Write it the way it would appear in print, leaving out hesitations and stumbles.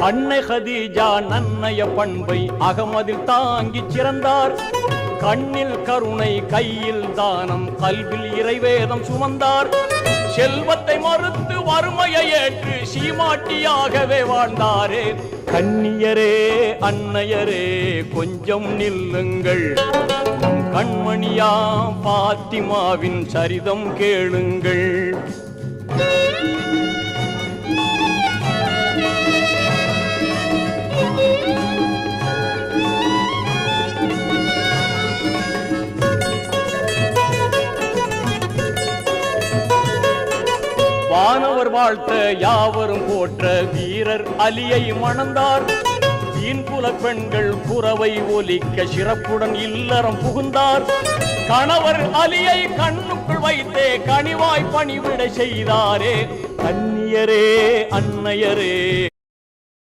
அன்னை ஹதீஜா நன்னய பண்பை அகமதில் தாங்கி சிறந்தார். கண்ணில் கருணை கையில் தானம் கல்வில் இறைவேதம் சுமந்தார். செல்வத்தை மறுத்து வறுமையை ஏற்று சீமாட்டியாகவே வாழ்ந்தாரே. கண்ணியரே அன்னையரே கொஞ்சம் நில்லுங்கள், நம் கண்மணியா பாத்திமாவின் சரிதம் கேளுங்கள். வானவர் வாழ்த்த யாவரும் போற்ற வீரர் அலியை மணந்தார். வீண்புல பெண்கள் குறவை ஒலிக்க சிறப்புடன் இல்லறம் புகுந்தார். கணவர் அலியை கண்ணுக்குள் வைத்தே கனிவாய் பணிவிடை செய்தாரே. கண்ணியரே அன்னையரே